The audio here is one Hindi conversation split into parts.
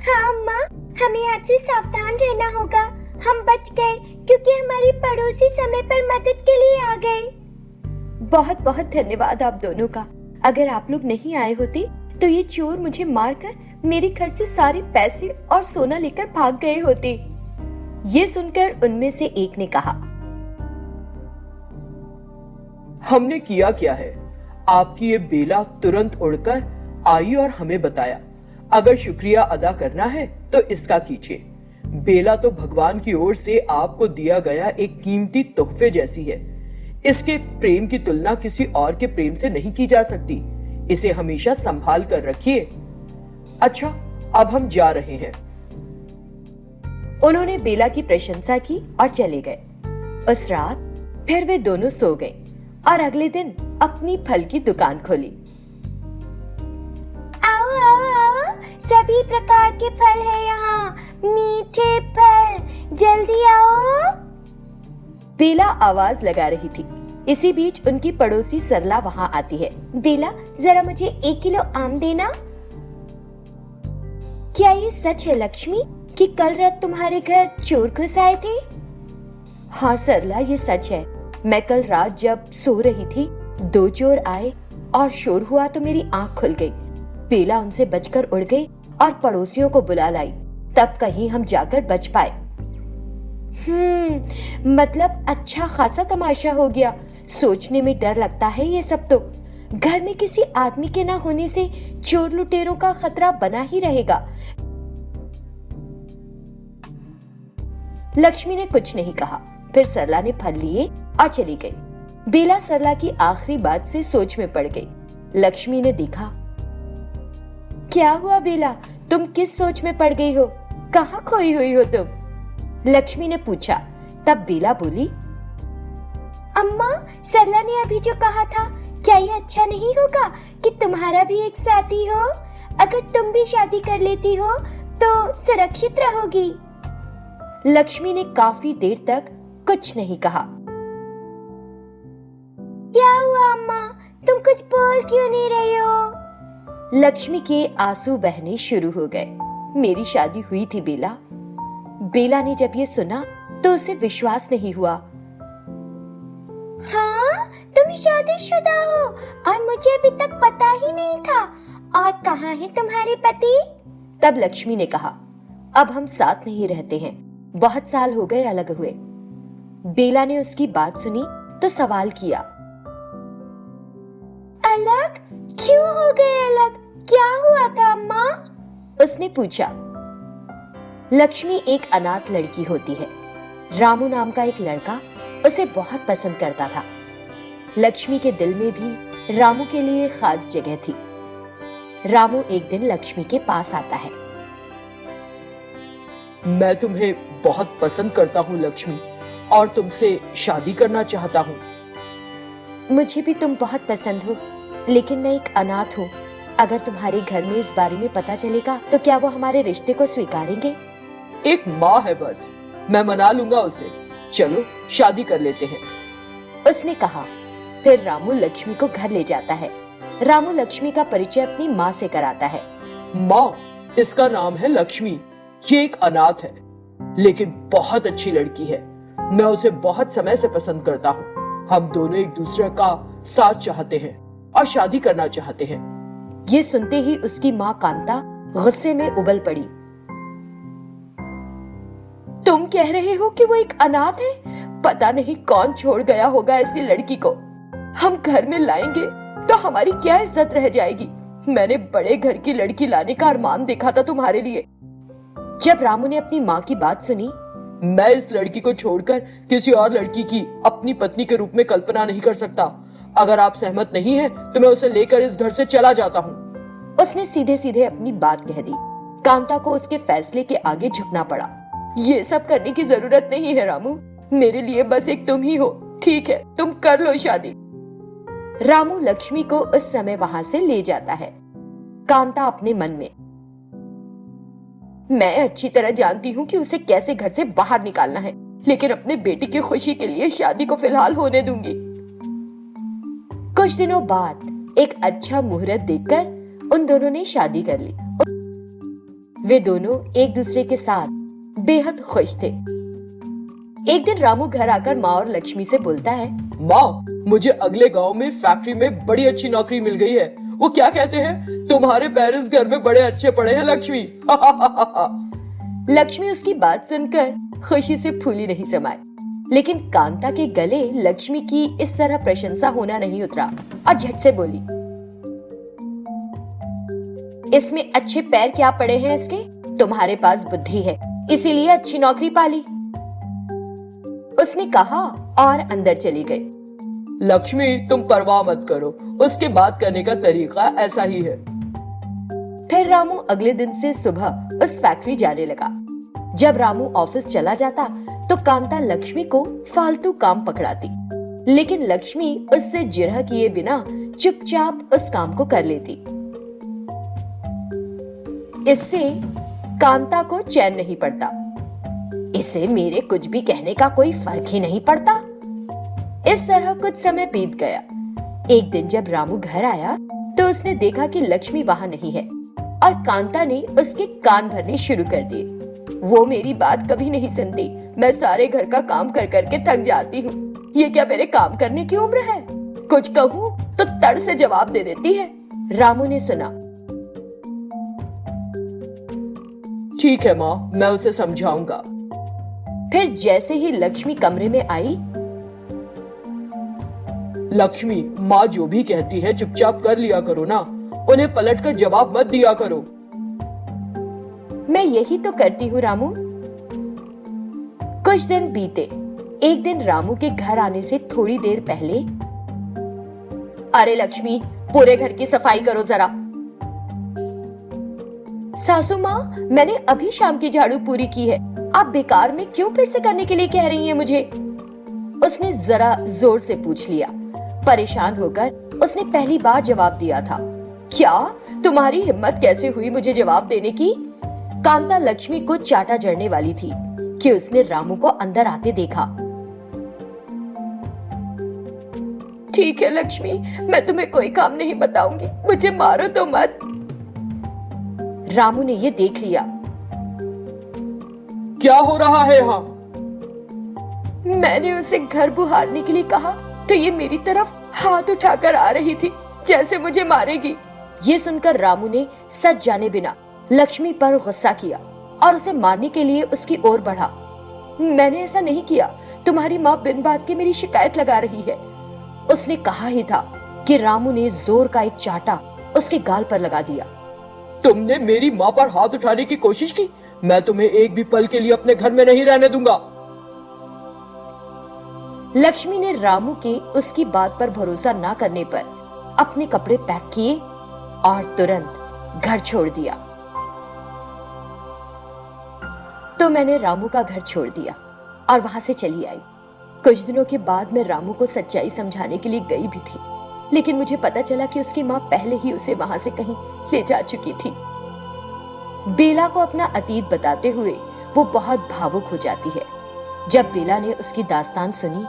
हाँ अम्मा, हमें आज से सावधान रहना होगा। हम बच गए क्योंकि हमारी पड़ोसी समय पर मदद के लिए आ गए। बहुत बहुत धन्यवाद आप दोनों का। अगर आप लोग नहीं आए होते तो ये चोर मुझे मारकर मेरे घर से सारे पैसे और सोना लेकर भाग गए होते। ये सुनकर उनमें से एक ने कहा, हमने किया क्या है? आपकी ये बेला तुरंत उड़कर आई और हमें बताया। अगर शुक्रिया अदा करना है तो इसका कीजिए। बेला तो भगवान की ओर से आपको दिया गया एक कीमती तोहफे जैसी है। इसके प्रेम की तुलना किसी और के प्रेम से नहीं की जा सकती। इसे हमेशा संभाल कर रखिए। अच्छा, अब हम जा रहे हैं। उन्होंने बेला की प्रशंसा की और चले गए। उस रात फिर वे दोनों सो गए और अगले दिन अपनी फल की दुकान खोली। आओ आओ आओ, सभी प्रकार के फल है यहाँ, मीठे फल, जल्दी आओ। बेला आवाज लगा रही थी। इसी बीच उनकी पड़ोसी सरला वहां आती है। बेला, जरा मुझे 1 किलो आम देना। क्या ये सच है लक्ष्मी कि कल रात तुम्हारे घर चोर घुस आए थे? हाँ सरला, ये सच है। मैं कल रात जब सो रही थी 2 चोर आए और शोर हुआ तो मेरी आंख खुल गई। बेला उनसे बचकर उड़ गई और पड़ोसियों को बुला लाई। तब कहीं हम जाकर बच पाए। मतलब अच्छा खासा तमाशा हो गया। सोचने में डर लगता है। ये सब तो घर में किसी आदमी के ना होने से चोर लुटेरों का खतरा बना ही रहेगा। लक्ष्मी ने कुछ नहीं कहा। फिर सरला ने फल लिए और चली गई। बेला सरला की आखिरी बात से सोच में पड़ गई। लक्ष्मी ने देखा। क्या हुआ बेला, तुम किस सोच में पड़ गई हो? कहाँ खोई हुई हो तुम? लक्ष्मी ने पूछा। तब बेला बोली, अम्मा, सरला ने अभी जो कहा था, क्या ये अच्छा नहीं होगा कि तुम्हारा भी एक साथी हो? अगर तुम भी शादी कर लेती हो तो सुरक्षित रहोगी। लक्ष्मी ने काफी देर तक कुछ नहीं कहा। क्या हुआ अम्मा, तुम कुछ बोल क्यों नहीं रही हो? लक्ष्मी के आंसू बहने शुरू हो गए। मेरी शादी हुई थी बेला। बेला ने जब ये सुना तो उसे विश्वास नहीं हुआ। हाँ, तुम शादीशुदा हो और मुझे अभी तक पता ही नहीं था। और कहाँ है तुम्हारे पति? तब लक्ष्मी ने कहा, अब हम साथ नहीं रहते हैं। बहुत साल हो गए अलग हुए। बेला ने उसकी बात सुनी तो सवाल किया, अलग क्यों हो गए? अलग क्या हुआ था अम्मा? उसने पूछा। लक्ष्मी एक अनाथ लड़की होती है। रामू नाम का एक लड़का उसे बहुत पसंद करता था। लक्ष्मी के दिल में भी रामू के लिए खास जगह थी। रामू एक दिन लक्ष्मी के पास आता है। मैं तुम्हें बहुत पसंद करता हूँ लक्ष्मी, और तुमसे शादी करना चाहता हूँ। मुझे भी तुम बहुत पसंद हो, लेकिन मैं एक अनाथ हूँ। अगर तुम्हारे घर में इस बारे में पता चलेगा तो क्या वो हमारे रिश्ते को स्वीकारेंगे? एक माँ है बस, मैं मना लूंगा उसे। चलो शादी कर लेते हैं, उसने कहा। फिर रामू लक्ष्मी को घर ले जाता है। रामू लक्ष्मी का परिचय अपनी माँ से कराता है। माँ, इसका नाम है लक्ष्मी। ये एक अनाथ है, लेकिन बहुत अच्छी लड़की है। मैं उसे बहुत समय से पसंद करता हूँ। हम दोनों एक दूसरे का साथ चाहते हैं और शादी करना चाहते हैं। ये सुनते ही उसकी माँ कांता गुस्से में उबल पड़ी। तुम कह रहे हो कि वो एक अनाथ है? पता नहीं कौन छोड़ गया होगा ऐसी लड़की को। हम घर में लाएंगे तो हमारी क्या इज्जत रह जाएगी? मैंने बड़े घर की लड़की लाने का अरमान देखा था तुम्हारे लिए। जब रामू ने अपनी माँ की बात सुनी, मैं इस लड़की को छोड़कर किसी और लड़की की अपनी पत्नी के रूप में कल्पना नहीं कर सकता। अगर आप सहमत नहीं हैं, तो मैं उसे लेकर इस घर से चला जाता हूँ। उसने सीधे सीधे अपनी बात कह दी। कांता को उसके फैसले के आगे झुकना पड़ा। ये सब करने की जरूरत नहीं है रामू, मेरे लिए बस एक तुम ही हो। ठीक है, तुम कर लो शादी। रामू लक्ष्मी को उस समय वहां से ले जाता है। कांता अपने मन में, मैं अच्छी तरह जानती हूँ कि उसे कैसे घर से बाहर निकालना है, लेकिन अपने बेटी की खुशी के लिए शादी को फिलहाल होने दूंगी। कुछ दिनों बाद एक अच्छा मुहूर्त देखकर उन दोनों ने शादी कर ली। वे दोनों एक दूसरे के साथ बेहद खुश थे। एक दिन रामू घर आकर माँ और लक्ष्मी से बोलता है, माँ, मुझे अगले गांव में फैक्ट्री में बड़ी अच्छी नौकरी मिल गई है। वो क्या कहते हैं, तुम्हारे पेरेंट्स घर में बड़े अच्छे पढ़े हैं लक्ष्मी। लक्ष्मी उसकी बात सुनकर खुशी से फूली नहीं समाई, लेकिन कांता के गले लक्ष्मी की इस तरह प्रशंसा होना नहीं उतरा और झट से बोली, इसमें अच्छे पैर क्या पड़े हैं इसके? तुम्हारे पास बुद्धि है, इसीलिए अच्छी नौकरी पाली। उसने कहा और अंदर चली गई। लक्ष्मी, तुम परवाह मत करो, उसके बात करने का तरीका ऐसा ही है। फिर रामू अगले दिन से सुबह उस फैक्ट्री जाने लगा। जब रामू ऑफिस चला जाता तो कांता लक्ष्मी को फालतू काम पकड़ाती, लेकिन लक्ष्मी उससे जिरह किए बिना चुपचाप उस काम को कर लेती। इससे कांता को चैन नहीं पड़ता। इसे मेरे कुछ भी कहने का कोई फर्क ही नहीं पड़ता। इस तरह कुछ समय बीत गया। एक दिन जब रामू घर आया तो उसने देखा कि लक्ष्मी वहां नहीं है और कांता ने उसके कान भरने शुरू कर दिए। वो मेरी बात कभी नहीं सुनती। मैं सारे घर का काम कर करके थक जाती हूँ। ये क्या मेरे काम करने की उम्र है? कुछ कहूँ तो तड़ से जवाब दे देती है। रामू ने सुना। ठीक है माँ, मैं उसे समझाऊंगा। फिर जैसे ही लक्ष्मी कमरे में आई, लक्ष्मी, माँ जो भी कहती है चुपचाप कर लिया करो ना, उन्हें पलटकर जवाब मत दिया करो। मैं यही तो करती हूँ रामू। कुछ दिन बीते। एक दिन रामू के घर आने से थोड़ी देर पहले, अरे लक्ष्मी, पूरे घर की सफाई करो जरा। सासू माँ, मैंने अभी शाम की झाड़ू पूरी की है, आप बेकार में क्यों फिर से करने के लिए कह रही हैं मुझे? उसने जरा जोर से पूछ लिया। परेशान होकर उसने पहली बार जवाब दिया था। क्या तुम्हारी हिम्मत कैसे हुई मुझे जवाब देने की? कांता लक्ष्मी को चाटा जड़ने वाली थी कि उसने रामू को अंदर आते देखा। ठीक है लक्ष्मी, मैं तुम्हें कोई काम नहीं बताऊंगी, मुझे मारो तो मत। रामू ने ये देख लिया। क्या हो रहा है यहाँ? मैंने उसे घर बुहारने के लिए कहा तो ये मेरी तरफ हाथ उठाकर आ रही थी, जैसे मुझे मारेगी। ये सुनकर रामू ने सच जाने बिना लक्ष्मी पर गुस्सा किया और उसे मारने के लिए उसकी ओर बढ़ा। मैंने ऐसा नहीं किया, तुम्हारी माँ बिन बात के मेरी शिकायत लगा रही है। उसने कहा ही था कि रामू ने जोर का एक चाटा उसके गाल पर लगा दिया। तुमने मेरी माँ पर हाथ उठाने की कोशिश की? मैं तुम्हें एक भी पल के लिए अपने घर में नहीं रहने दूंगा। लक्ष्मी ने रामू के उसकी बात पर भरोसा ना करने पर अपने कपड़े पैक किए और तुरंत घर छोड़ दिया। तो मैंने रामू का घर छोड़ दिया और वहां से चली आई। कुछ दिनों के बाद मैं रामू को सच्चाई समझाने के लिए गई भी थी, लेकिन मुझे पता चला कि उसकी माँ पहले ही उसे वहां से कहीं ले जा चुकी थी। बेला को अपना अतीत बताते हुए वो बहुत भावुक हो जाती है। जब बेला ने उसकी दास्तान सुनी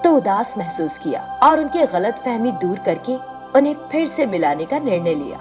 तो उदास महसूस किया और उनकी गलतफहमी दूर करके उन्हें फिर से मिलाने का निर्णय लिया।